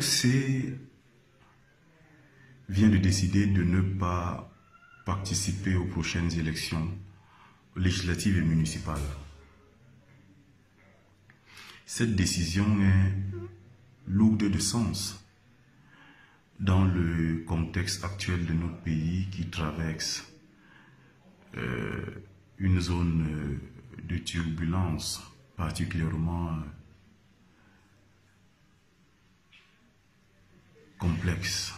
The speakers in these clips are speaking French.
MRC vient de décider de ne pas participer aux prochaines élections législatives et municipales. Cette décision est lourde de sens dans le contexte actuel de notre pays qui traverse une zone de turbulence particulièrement complexe.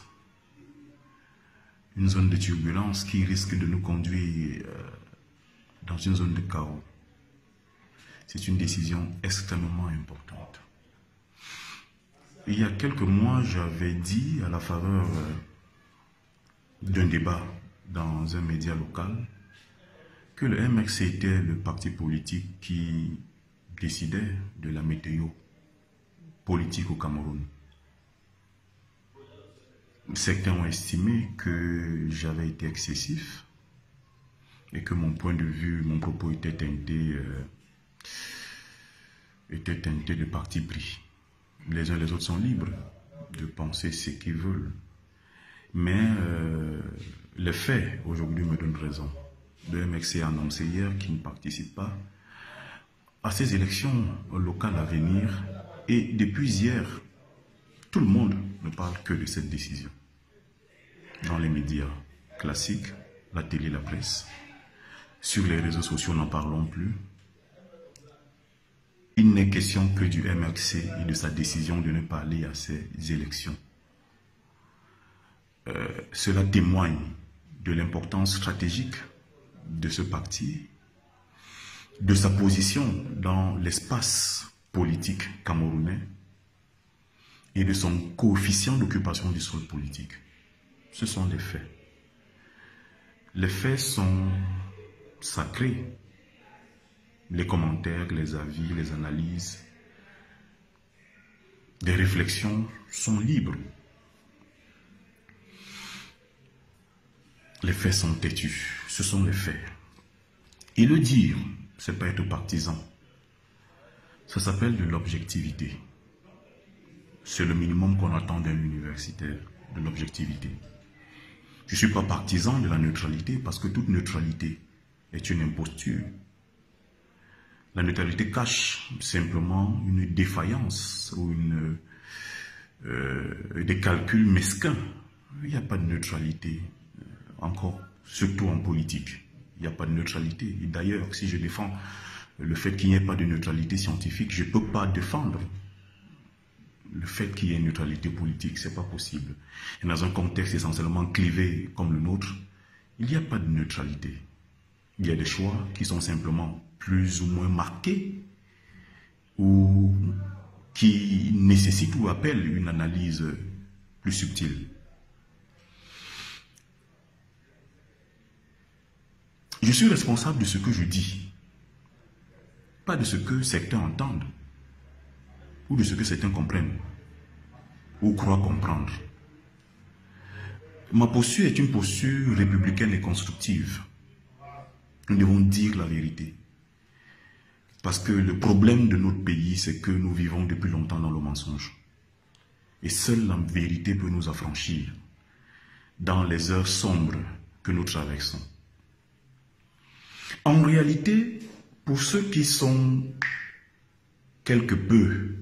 Une zone de turbulence qui risque de nous conduire dans une zone de chaos. C'est une décision extrêmement importante. Il y a quelques mois, j'avais dit à la faveur d'un débat dans un média local que le MRC était le parti politique qui décidait de la météo politique au Cameroun. Certains ont estimé que j'avais été excessif et que mon point de vue, mon propos était teinté de parti pris. Les uns et les autres sont libres de penser ce qu'ils veulent. Mais les faits aujourd'hui me donnent raison. Le MRC a annoncé hier qu'il ne participe pas à ces élections locales à venir. Et depuis hier, tout le monde ne parle que de cette décision. Dans les médias classiques, la télé, la presse. Sur les réseaux sociaux, n'en parlons plus. Il n'est question que du MRC et de sa décision de ne pas aller à ces élections. Cela témoigne de l'importance stratégique de ce parti, de sa position dans l'espace politique camerounais et de son coefficient d'occupation du sol politique. Ce sont des faits. Les faits sont sacrés. Les commentaires, les avis, les analyses, des réflexions sont libres. Les faits sont têtus, ce sont les faits. Et le dire, c'est pas être partisan. Ça s'appelle de l'objectivité. C'est le minimum qu'on attend d'un universitaire, de l'objectivité. Je ne suis pas partisan de la neutralité parce que toute neutralité est une imposture. La neutralité cache simplement une défaillance ou des calculs mesquins. Il n'y a pas de neutralité, encore, surtout en politique. Il n'y a pas de neutralité. Et d'ailleurs, si je défends le fait qu'il n'y ait pas de neutralité scientifique, je ne peux pas défendre le fait qu'il y ait une neutralité politique. Ce n'est pas possible. Et dans un contexte essentiellement clivé comme le nôtre, il n'y a pas de neutralité. Il y a des choix qui sont simplement plus ou moins marqués ou qui nécessitent ou appellent une analyse plus subtile. Je suis responsable de ce que je dis, pas de ce que certains entendent ou de ce que certains comprennent ou croient comprendre. Ma posture est une posture républicaine et constructive. Nous devons dire la vérité. Parce que le problème de notre pays, c'est que nous vivons depuis longtemps dans le mensonge. Et seule la vérité peut nous affranchir dans les heures sombres que nous traversons. En réalité, pour ceux qui sont quelque peu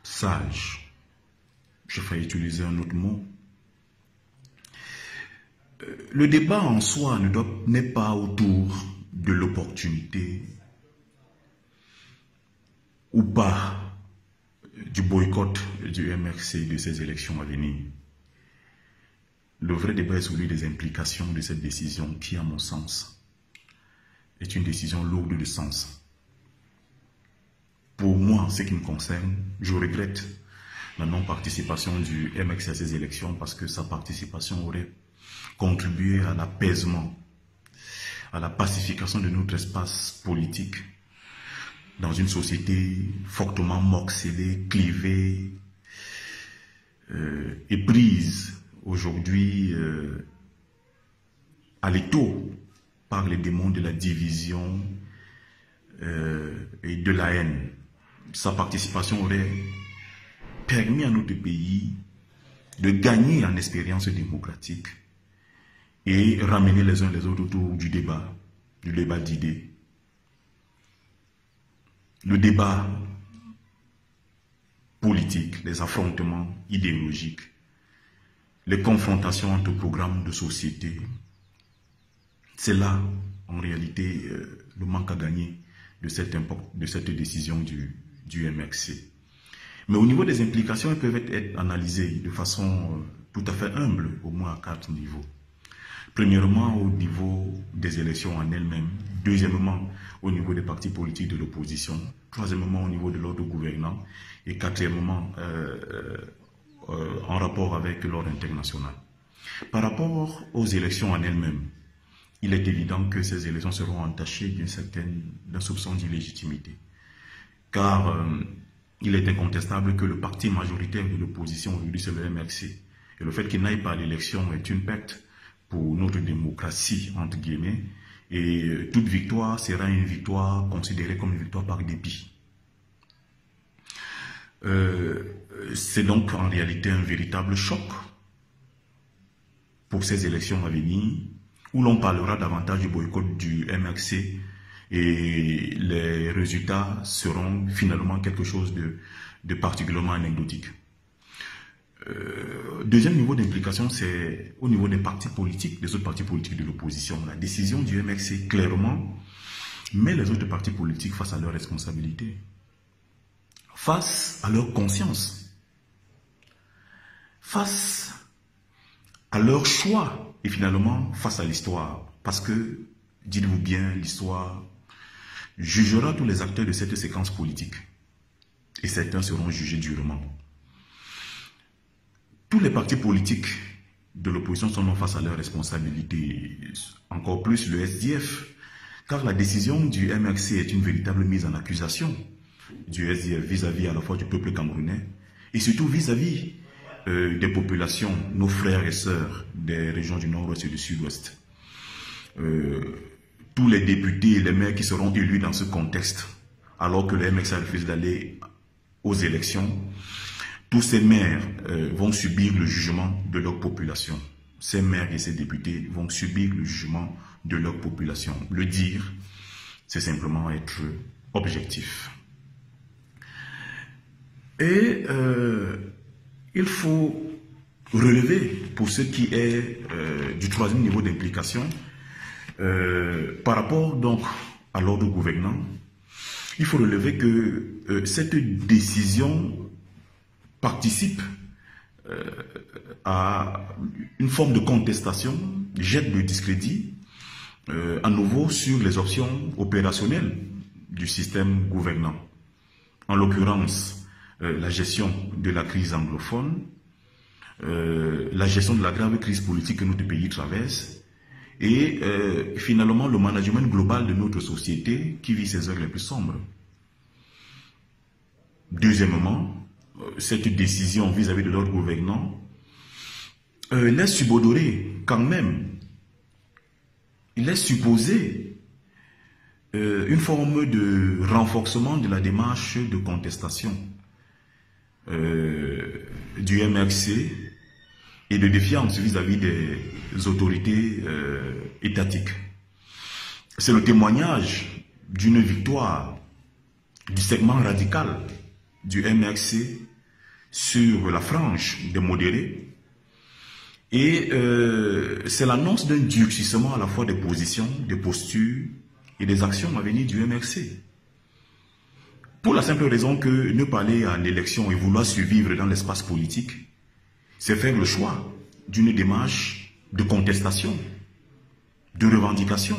sages, je vais utiliser un autre mot, le débat en soi n'est pas autour de l'opportunité ou pas du boycott du MRC de ces élections à venir. Le vrai débat est celui des implications de cette décision qui, à mon sens, est une décision lourde de sens. Pour moi, en ce qui me concerne, je regrette la non-participation du MRC à ces élections parce que sa participation aurait contribué à l'apaisement, à la pacification de notre espace politique dans une société fortement morcelée, clivée et prise aujourd'hui à l'étau par les démons de la division et de la haine. sa participation aurait permis à notre pays de gagner en expérience démocratique et ramener les uns les autres autour du débat d'idées. Le débat politique, les affrontements idéologiques, les confrontations entre programmes de société, c'est là, en réalité, le manque à gagner de cette décision du MRC. Mais au niveau des implications, elles peuvent être analysées de façon tout à fait humble, au moins à 4 niveaux. Premièrement, au niveau des élections en elles-mêmes. Deuxièmement, au niveau des partis politiques de l'opposition. Troisièmement, au niveau de l'ordre gouvernant. Et quatrièmement, en rapport avec l'ordre international. Par rapport aux élections en elles-mêmes, il est évident que ces élections seront entachées d'un soupçon d'illégitimité. Car il est incontestable que le parti majoritaire de l'opposition aujourd'hui, c'est le MRC. Et le fait qu'il n'aille pas à l'élection est une perte pour notre démocratie, entre guillemets. Et toute victoire sera une victoire considérée comme une victoire par dépit. C'est donc en réalité un véritable choc pour ces élections à venir, où l'on parlera davantage du boycott du MRC et les résultats seront finalement quelque chose de particulièrement anecdotique. Deuxième niveau d'implication, c'est au niveau des partis politiques, des autres partis politiques de l'opposition. La décision du MRC, clairement, met les autres partis politiques face à leurs responsabilités, face à leur conscience, face à leur choix et finalement face à l'histoire. Parce que, dites-vous bien, l'histoire jugera tous les acteurs de cette séquence politique. Et certains seront jugés durement. Tous les partis politiques de l'opposition sont face à leurs responsabilités. Encore plus le SDF. Car la décision du MRC est une véritable mise en accusation du SDF vis-à-vis à la fois du peuple camerounais et surtout vis-à-vis des populations, nos frères et sœurs des régions du nord-ouest et du sud-ouest. Tous les députés et les maires qui seront élus dans ce contexte, alors que le MRC refuse d'aller aux élections, tous ces maires vont subir le jugement de leur population. Ces maires et ces députés vont subir le jugement de leur population. Le dire, c'est simplement être objectif. Et il faut relever, pour ce qui est du troisième niveau d'implication, par rapport donc à l'ordre gouvernant, il faut relever que cette décision participe à une forme de contestation, jette le discrédit à nouveau sur les options opérationnelles du système gouvernant. En l'occurrence, la gestion de la crise anglophone, la gestion de la grave crise politique que notre pays traverse et finalement le management global de notre société qui vit ses heures les plus sombres. Deuxièmement, cette décision vis-à-vis de l'ordre gouvernant laisse subodorer quand même, il laisse supposer une forme de renforcement de la démarche de contestation du MRC et de défiance vis-à-vis des autorités étatiques. C'est le témoignage d'une victoire du segment radical du MRC sur la frange des modérés et c'est l'annonce d'un durcissement à la fois des positions, des postures et des actions à venir du MRC. Pour la simple raison que ne pas aller à l'élection et vouloir survivre dans l'espace politique, c'est faire le choix d'une démarche de contestation, de revendication,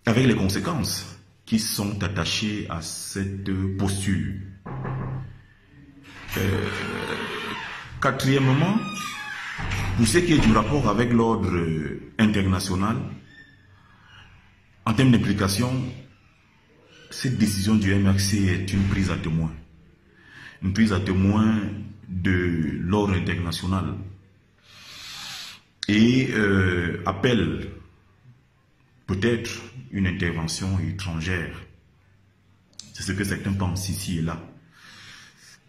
avec les conséquences qui sont attachées à cette posture. Quatrièmement, pour ce qui est du rapport avec l'ordre international, en termes d'implication, cette décision du MRC est une prise à témoin. Une prise à témoin de l'ordre international. Et appelle peut-être une intervention étrangère C'est ce que certains pensent ici et là.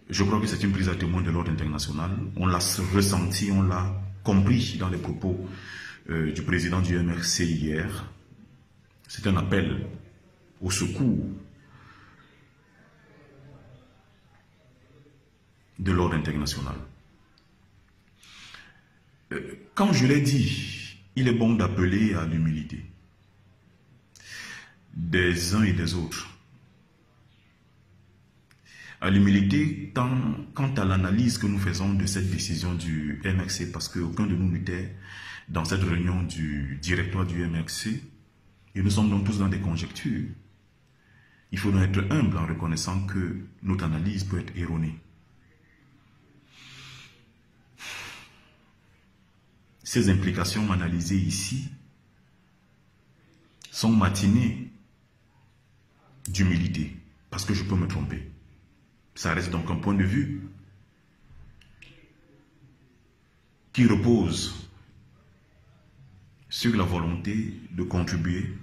Je crois que c'est une prise à témoin de l'ordre international. On l'a ressenti, on l'a compris dans les propos du président du MRC hier. C'est un appel au secours de l'ordre international. Quand je l'ai dit, il est bon d'appeler à l'humilité des uns et des autres. À l'humilité quant à l'analyse que nous faisons de cette décision du MRC, parce qu'aucun de nous n'était dans cette réunion du directoire du MRC, et nous sommes donc tous dans des conjectures. Il faut donc être humble en reconnaissant que notre analyse peut être erronée. Ces implications analysées ici sont matinées d'humilité, parce que je peux me tromper. Ça reste donc un point de vue qui repose sur la volonté de contribuer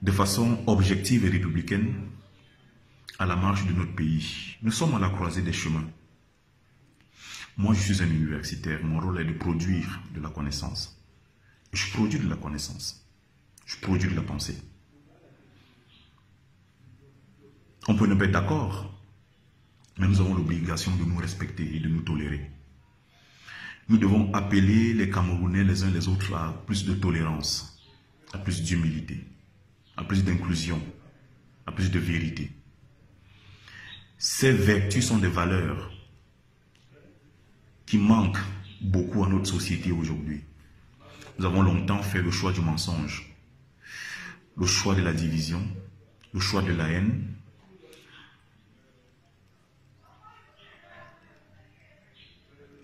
de façon objective et républicaine à la marche de notre pays. Nous sommes à la croisée des chemins. Moi, je suis un universitaire. Mon rôle est de produire de la connaissance. Je produis de la connaissance. Je produis de la pensée. On peut ne pas être d'accord, mais nous avons l'obligation de nous respecter et de nous tolérer. Nous devons appeler les Camerounais les uns les autres à plus de tolérance, à plus d'humilité, à plus d'inclusion, à plus de vérité. Ces vertus sont des valeurs qui manquent beaucoup à notre société aujourd'hui. Nous avons longtemps fait le choix du mensonge, le choix de la division, le choix de la haine.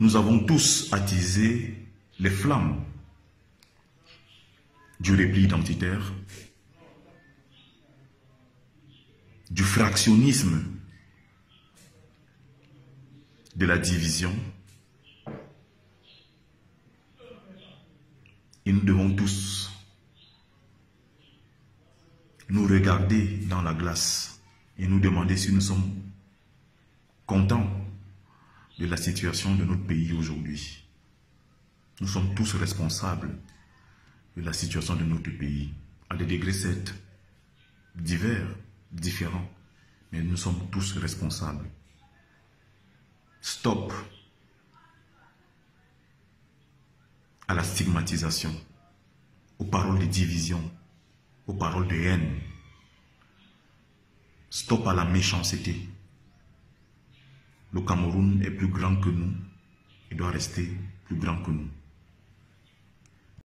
Nous avons tous attisé les flammes du repli identitaire, du fractionnisme, de la division. Et nous devons tous nous regarder dans la glace et nous demander si nous sommes contents de la situation de notre pays aujourd'hui. Nous sommes tous responsables de la situation de notre pays, à des degrés certes divers, différents, mais nous sommes tous responsables. Stop à la stigmatisation, aux paroles de division, aux paroles de haine. Stop à la méchanceté. Le Cameroun est plus grand que nous, il doit rester plus grand que nous.